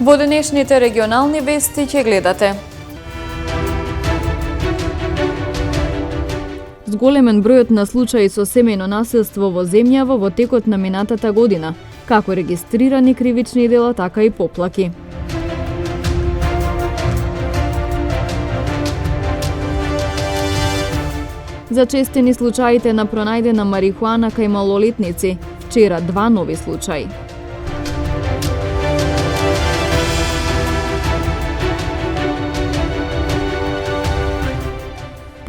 Во денешните регионални вести ќе гледате: зголемен бројот на случаи со семејно насилство во земјава во текот на минатата година, како регистрирани кривични дела, така и поплаки. Зачестени случаите на пронајдена марихуана кај малолетници, вчера 2 нови случаи.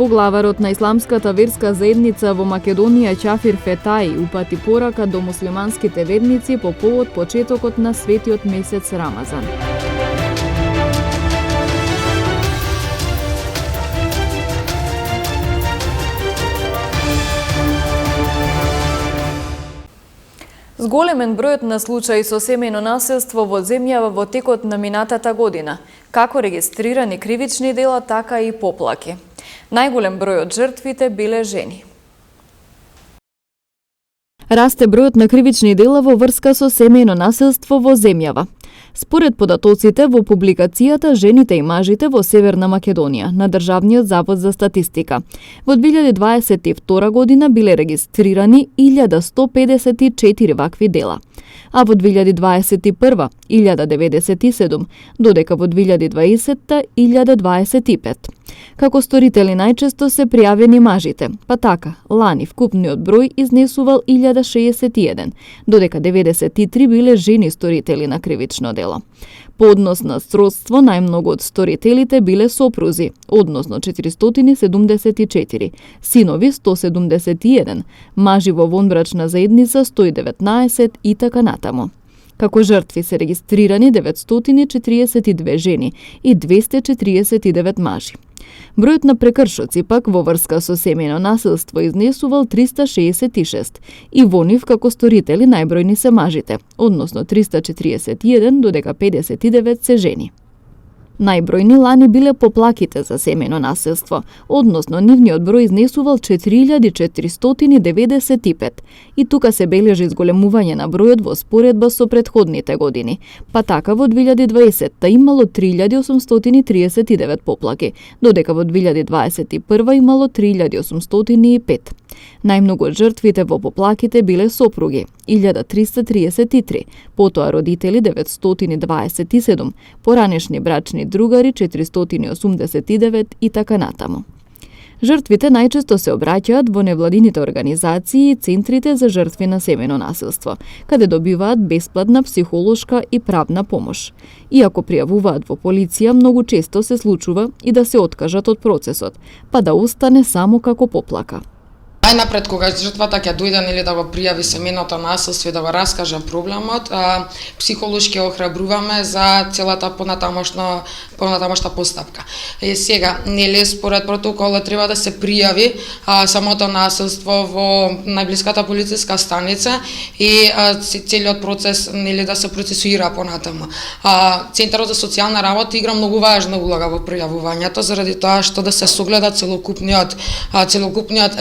Поглаварот на исламската верска заедница во Македонија Ќафир Фетаи упати порака до муслиманските верници по повод почетокот на светиот месец Рамазан. Зголемен бројот на случаи со семејно насилство во земјава во текот на минатата година, како регистрирани кривични дела, така и поплаки. Најголем број од жртвите биле жени. Расте бројот на кривични дела во врска со семејно насилство во земјава. Според податоците во публикацијата "Жените и мажите во Северна Македонија" на Државниот завод за статистика, во 2022 година биле регистрирани 1154 вакви дела, а во 2021 1097, додека во 2020 1025. Како сторители најчесто се пријавени мажите, па така, лани вкупниот број изнесувал 1061, додека 93 биле жени сторители на кривично дело. По однос на сродство, најмногу од сторителите биле сопрузи, односно 474, синови 171, мажи во вонбрачна заедница 119 и така натаму. Како жртви се регистрирани 942 жени и 249 мажи. Бројот на прекршоци пак во врска со семејно насилство изнесувал 366 и во нив како сторители најбројни се мажите, односно 341, додека 59 се жени. Најбројни лани биле поплаките за семејно насилство, односно нивниот број изнесувал 4495 и тука се бележи зголемување на бројот во споредба со претходните години, па така во 2020 имало 3839 поплаки, додека во 2021 имало 3805. Најмногу од жртвите во поплаките биле сопруги, 1333, потоа родители 927, поранешни брачни другари 489 и така натаму. Жртвите најчесто се обраќаат во невладините организации и центрите за жртви на семејно насилство, каде добиваат бесплатна психолошка и правна помош. Иако пријавуваат во полиција, многу често се случува и да се откажат од процесот, па да остане само како поплака. Најнапред, кога жртвата ќе дојде или да го пријави семејното насилство и да го раскаже проблемот, психолошки охрабруваме за целата понатамошна постапка. Сега, според протоколот треба да се пријави самото насилство во најблиската полициска станица и целиот процес да се процесуира понатаму. Центарот за социјална работа игра многу важна улога во пријавувањето, заради тоа што да се согледа целокупниот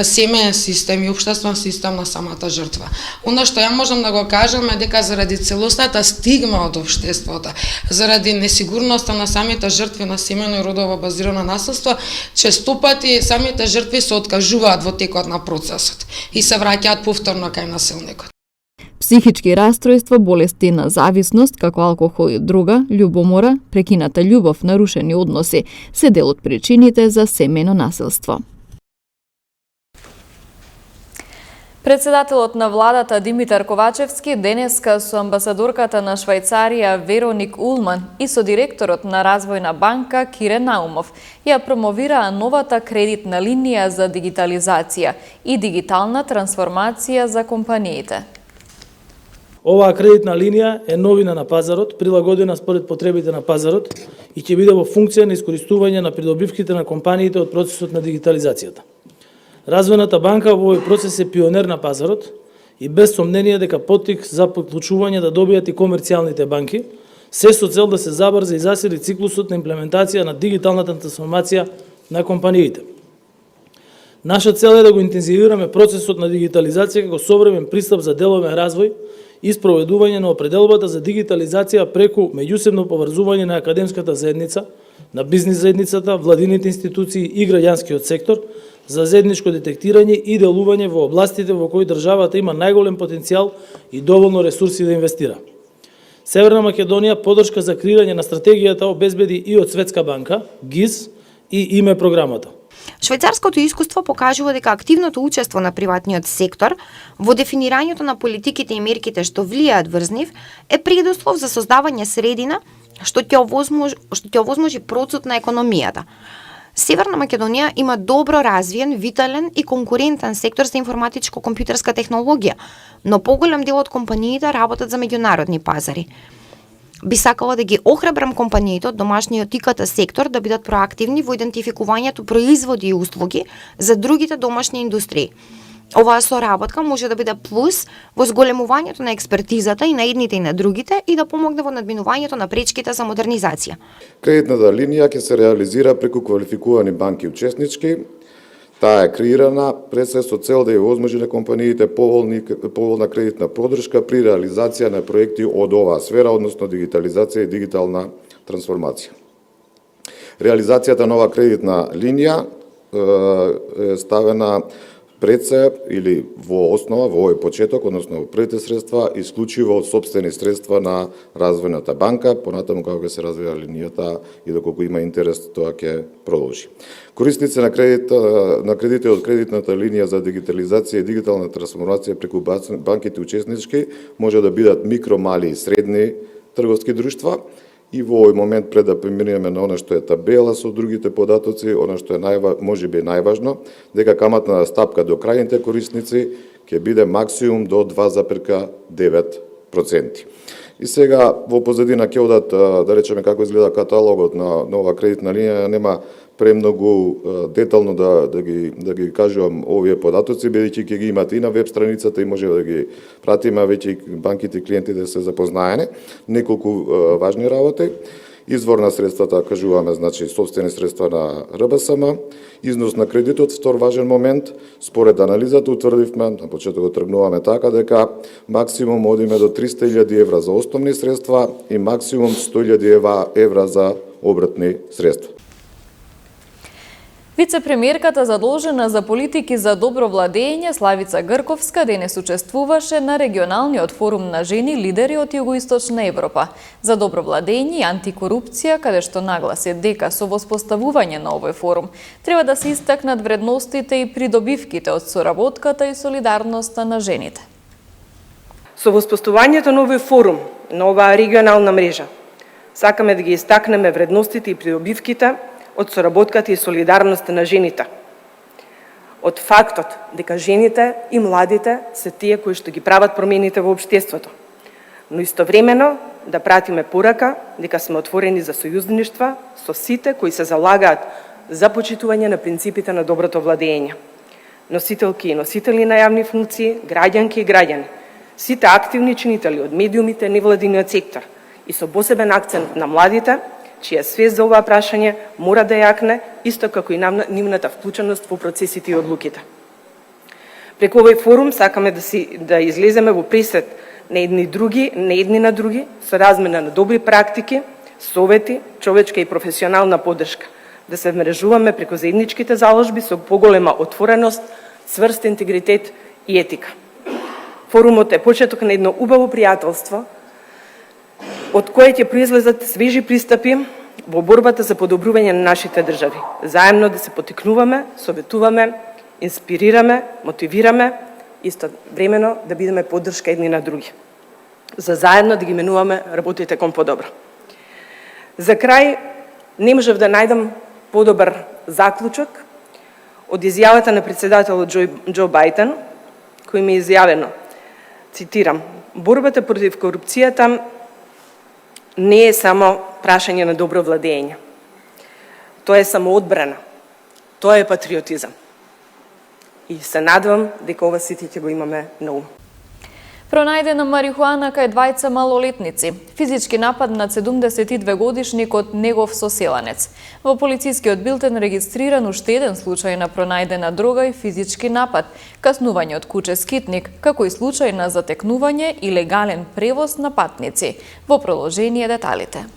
семеен систем и општествен систем на самата жртва. Оно што ја можам да го кажам е дека заради целосната стигма од општеството, заради несигурноста на самите жртви на семејно и родово базирано насилство, често пати самите жртви се откажуваат во текот на процесот и се враќаат повторно кај насилникот. Психички растројства, болести на зависност, како алкохол и друга, љубомора, прекината љубов, нарушени односи, се дел од причините за семејно насилство. Председателот на владата Димитар Ковачевски денеска со амбасадорката на Швајцарија Вероник Улман и со директорот на Развојна банка Кире Наумов ја промовираа новата кредитна линија за дигитализација и дигитална трансформација за компаниите. Оваа кредитна линија е новина на пазарот, прилагодена според потребите на пазарот и ќе биде во функција на искористување на придобивките на компаниите од процесот на дигитализацијата. Развојната банка во овој процес е пионер на пазарот и без сомнение дека поттик за подклучување да добијат и комерцијалните банки, се со цел да се забрза и засили циклусот на имплементација на дигиталната трансформација на компаниите. Наша цел е да го интензивираме процесот на дигитализација како современ пристап за деловен развој и спроведување на определбата за дигитализација преку меѓусебно поврзување на академската заедница, на бизнис заедницата, владините институции и граѓанскиот сектор за заедничко детектирање и делување во областите во кои државата има најголем потенцијал и доволно ресурси да инвестира. Северна Македонија поддршка за креирање на стратегијата обезбеди и од Светска банка, ГИС и име програмата. Швајцарското искуство покажува дека активното учество на приватниот сектор во дефинирањето на политиките и мерките што влијаат врз нив е предуслов за создавање средина што ќе овозможи процот на економијата. Северна Македонија има добро развиен, витален и конкурентен сектор за информатичко-компјутерска технологија, но поголем дел од компаниите работат за меѓународни пазари. Би сакала да ги охрабрам компаниите од домашниот ИКТ сектор да бидат проактивни во идентификувањето производи и услуги за другите домашни индустрии. Оваа соработка може да биде плюс во зголемувањето на експертизата и на едните и на другите и да помогне во надминувањето на пречките за модернизација. Кредитната линија ќе се реализира преку квалификувани банки учеснички. Таа е креирана пред се со цел да ја овозможи на компаниите поволна кредитна поддршка при реализација на проекти од оваа сфера, односно дигитализација и дигитална трансформација. Реализацијата на оваа кредитна линија е ставена пред се или во основа, во овој почеток, односно во првите средства, исклучиво од собствени средства на Развојната банка, понатаму како ќе се развива линијата и доколку има интерес, тоа ќе продолжи. Корисници на кредити од кредитната линија за дигитализација и дигитална трансформација преку банките учеснички може да бидат микро, мали и средни трговски друштва. И во овој момент, пред да преминеме на она што е табела со другите податоци, она што е можеби најважно, дека каматна стапка до крајните корисници ќе биде максимум до 2,9%. И сега во позадина ќе одат, да речеме како изгледа каталогот на оваа кредитна линија, нема премногу детално да ги кажувам овие податоци, бидејќи ќе ги имате и на веб страницата и може да ги пратиме, веќе банките и клиентите се запознаени. Неколку важни работи. Извор на средствата, кажуваме, значи собствени средства на РБСМ, износ на кредитот, втор важен момент, според анализата утврдивме, на почетокот тргнуваме така дека максимум одиме до 300.000 евра за основни средства и максимум 100.000 евра за обртни средства. Вице-премиерката задолжена за политики за добро владење Славица Грковска денес учествуваше на регионалниот форум на жени лидери од Југоисточна Европа за добро владење и антикорупција, каде што нагласи дека со воспоставување на овој форум треба да се истакнат вредностите и придобивките од соработката и солидарноста на жените. Со воспоставувањето на овој форум, на оваа регионална мрежа, сакаме да ги истакнеме вредностите и придобивките од соработката и солидарноста на жените. Од фактот дека жените и младите се тие кои што ги прават промените во општеството. Но истовремено да пратиме порака дека сме отворени за сојузништва со сите кои се залагаат за почитување на принципите на доброто владење. Носителки и носители на јавни функции, граѓанки и граѓани, сите активни чинители од медиумите и невладиниот сектор и со посебен акцент на младите, чија свест за оваа прашање мора да јакне, исто како и нивната вклученост во процесите и одлуките. Преку овој форум сакаме да излеземе во пресет на едни на други, со размена на добри практики, совети, човечка и професионална поддршка, да се вмрежуваме преку заедничките заложби со поголема отвореност, цврст интегритет и етика. Форумот е почеток на едно убаво пријателство, од кое ќе произлезат свежи пристапи во борбата за подобрување на нашите држави. Заедно да се потикнуваме, советуваме, инспирираме, мотивираме, истовремено да бидеме поддршка едни на други. За заедно да ги менуваме работите кон подобро. За крај, не можев да најдам подобар заклучок од изјавата на председателот Џо Бајден, кој ми е изјавено, цитирам: борбата против корупцијата не е само прашање на добро владење. Тоа е самоодбрана. Тоа е патриотизам. И се надевам дека ова сите ќе го имаме на ум. Пронајдена марихуана кај двајца малолетници. Физички напад над 72-годишникот негов соселанец. Во полицискиот билтен регистриран уште еден случај на пронајдена дрога и физички напад, каснување од куче скитник, како и случај на затекнување и легален превоз на патници. Во продолжение деталите.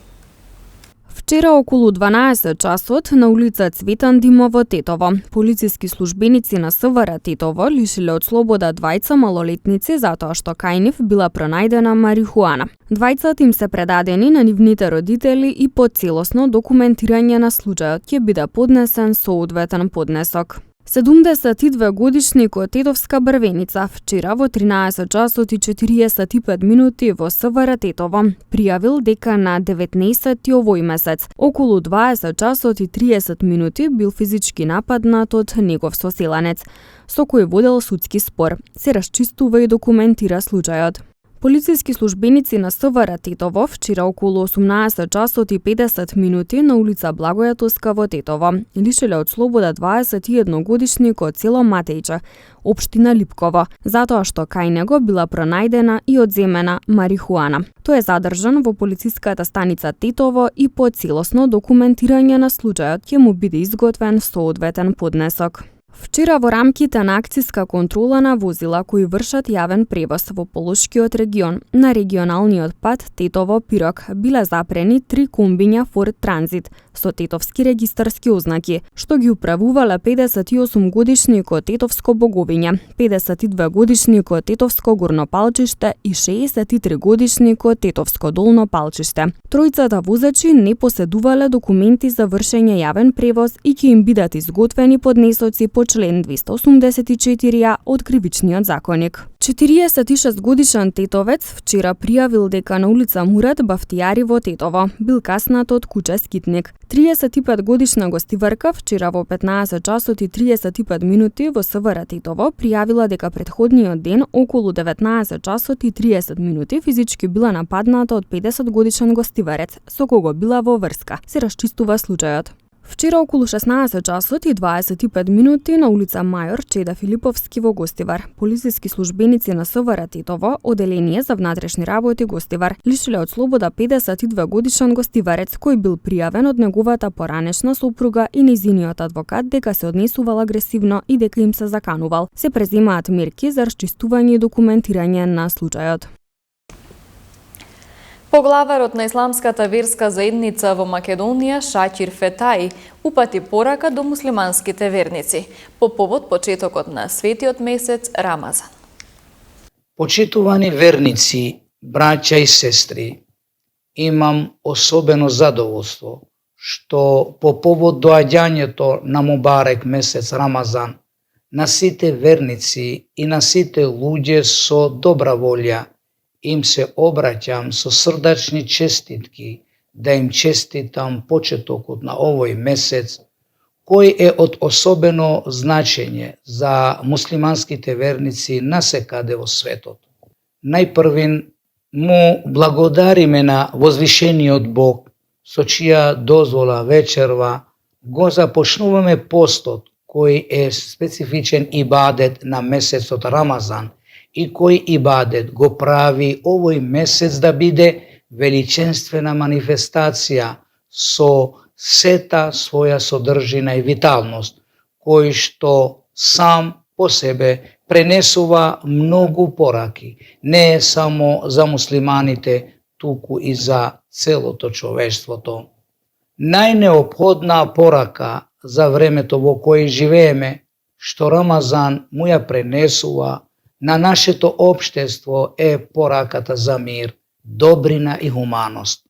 Вчера околу 12 часот на улица Цветан Димов во Тетово, полициски службеници на СВР Тетово лишиле од слобода двајца малолетници затоа што кај нив била пронајдена марихуана. Двајцата им се предадени на нивните родители и по целосно документирање на случајот ќе биде поднесен соодветен поднесок. 72-годишникот Тетовска Брвеница вчера во 13 часот и 45 минути во СВР Тетово пријавил дека на 19 овој месец околу 20 часот и 30 минути бил физички нападнат од негов соселанец, со кој водел судски спор. Се расчистува и документира случајот. Полициски службеници на СВР Тетово вчера околу 18 часот и 50 минути на улица Благојатовска во Тетово лишиле од слобода 21-годишникот Цело Матејче, општина Липково, затоа што кај него била пронајдена и одземена марихуана. Тој е задржан во полициската станица Тетово и по целосно документирање на случајот ќе му биде изготвен соодветен поднесок. Вчера во рамките на акциска контрола на возила кои вршат јавен превоз во Полошкиот регион на регионалниот пат Тетово-Пирок биле запрени 3 комбиња Ford Transit со тетовски регистарски ознаки, што ги управувале 58-годишникот Тетовско Боговиње, 52-годишникот Тетовско Горно Палчиште и 63-годишникот Тетовско Долно Палчиште. Тројцата возачи не поседувале документи за вршење јавен превоз и ќе им бидат изготвени поднесоци по член 284 од Кривичниот законник. 46-годишен тетовец вчера пријавил дека на улица Мурат Бафтијари во Тетово бил каснат од куче скитник. 35-годишна гостиварка вчера во 15 часот и 35 минути во СВР Тетово пријавила дека претходниот ден околу 19 часот и 30 минути физички била нападната од 50-годишен гостиварец со кого била во врска. Се расчистува случајот. Вчера околу 16 часот и 25 минути на улица Мајор Чеда Филиповски во Гостивар, полициски службеници на СВР Тетово, оделение за внатрешни работи Гостивар, лишиле од слобода 52-годишен гостиварец кој бил пријавен од неговата поранешна сопруга и нејзиниот адвокат дека се однесувал агресивно и дека им се заканувал. Се преземаат мерки за расчистување и документирање на случајот. Поглаварот на исламската верска заедница во Македонија, Шакир Фетаи, упати порака до муслиманските верници по повод почетокот на светиот месец Рамазан. Почитувани верници, браќа и сестри, имам особено задоволство што по повод доаѓањето на Мубарек месец Рамазан на сите верници и на сите луѓе со добра волја им се обраќам со срдачни честитки да им честитам почетокот на овој месец, кој е од особено значење за муслиманските верници насекаде во светот. Најпрвин му благодариме на возвишениот Бог, со чија дозвола вечерва го започнуваме постот, кој е специфичен ибадет на месецот Рамазан, и кој ибадет го прави овој месец да биде величенствена манифестација со сета своја содржина и виталност, кој што сам по себе пренесува многу пораки, не само за муслиманите, туку и за целото човештвото. Најнеопходна порака за времето во кое живееме, што Рамазан му ја пренесува на нашето општество е пораката за мир, добрина и хуманост.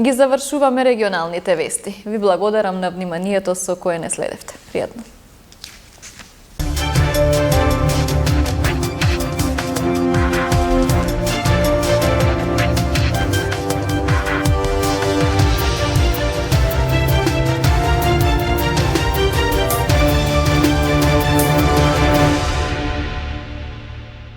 Ги завршуваме регионалните вести. Ви благодарам на вниманието со кое не следевте. Пријатно.